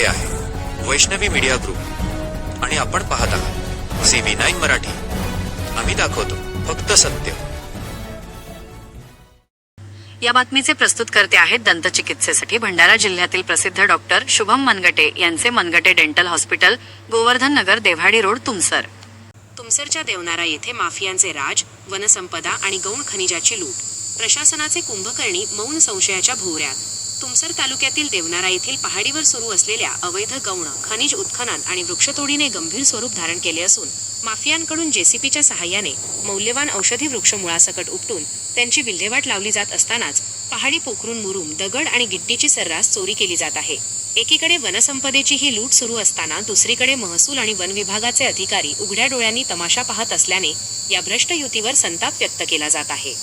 हे आहे Vaishnavi media group आणि आपण पाहत आहात CV9 मराठी. आम्ही दाखवतो फक्त सत्य. या बातमीचे प्रस्तुतकर्ते आहेत दंतचिकित्सेसाठी भंडारा जिल्ह्यातील प्रसिद्ध डॉक्टर शुभम मनगटे यांचे मनगटे डेंटल हॉस्पिटल, गोवर्धन नगर, देव्हाडी रोड, तुमसर. तुमसरच्या देवनारा येथे माफियांचे राज, वनसंपदा आणि गौण खनिजाची लूट, प्रशासनाचे कुंभकर्णी मौन संशयाच्या भोवऱ्यात. तुमसर तालुक्यातील देवनारा येथील पहाडीवर सुरू असलेल्या अवैध गौण खनिज उत्खनन आणि वृक्षतोडीने गंभीर स्वरूप धारण केले असून माफियांकडून JCPच्या सहाय्याने मौल्यवान औषधी वृक्ष मुळासकट उपटून त्यांची विल्हेवाट लावली जात असतानाच पहाडी पोखरून मुरुम, दगड आणि गिट्टीची सर्रास चोरी केली जात आहे. एकीकडे वनसंपदेची ही लूट सुरू असताना दुसरीकडे महसूल आणि वन विभागाचे अधिकारी उघड्या डोळ्यांनी तमाशा पाहत असल्याने या भ्रष्ट युतीवर संताप व्यक्त केला जात आहे.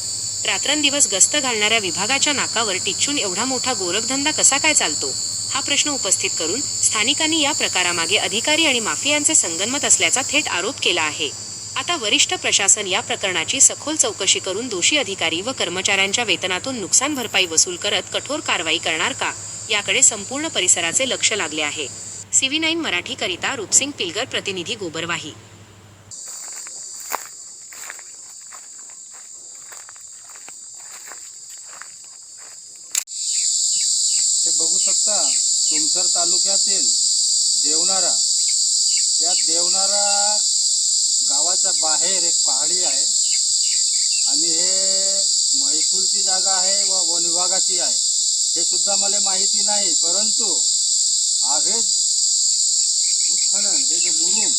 रात्रंदिवस गस्त घालणाऱ्या विभागाच्या नाकावर टिच्चून एवढा मोठा गोरखधंदा कसा काय चालतो, हा प्रश्न उपस्थित करून स्थानिकांनी या प्रकारामागे अधिकारी आणि माफियांचे संगनमत असल्याचा थेट आरोप केला आहे. आता वरिष्ठ प्रशासन या प्रकरणाची सखोल चौकशी करून दोषी अधिकारी व कर्मचाऱ्यांच्या वेतनातून नुकसान भरपाई वसूल करत कठोर कारवाई करणार का, याकडे संपूर्ण परिसराचे लक्ष लागले आहे. CV9 मराठी करिता रूपसिंग पिलगर, प्रतिनिधी गोबरवाही. ते बघू शकता तुमसर तालुक्यातील देवनारा, या देवनारा गावाच्या बाहेर एक पहाडी आहे आणि हे महसूलची जागा आहे व वन विभागाची आहे. हे सुद्धा मला माहिती नाही, परंतु अवैध उत्खनन हे जे मुरुम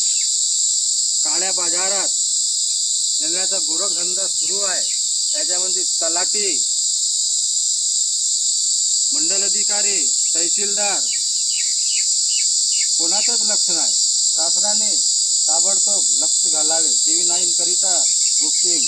काळ्या बाजारात नेण्याचा गोरखधंदा सुरू आहे, त्याच्यामध्ये तलाठी, मंडल अधिकारी, तहसीलदार कोणाचंच लक्ष नाही. शासनाने ताबडतोब लक्ष घालावे. CV9 करिता रूपसिंग.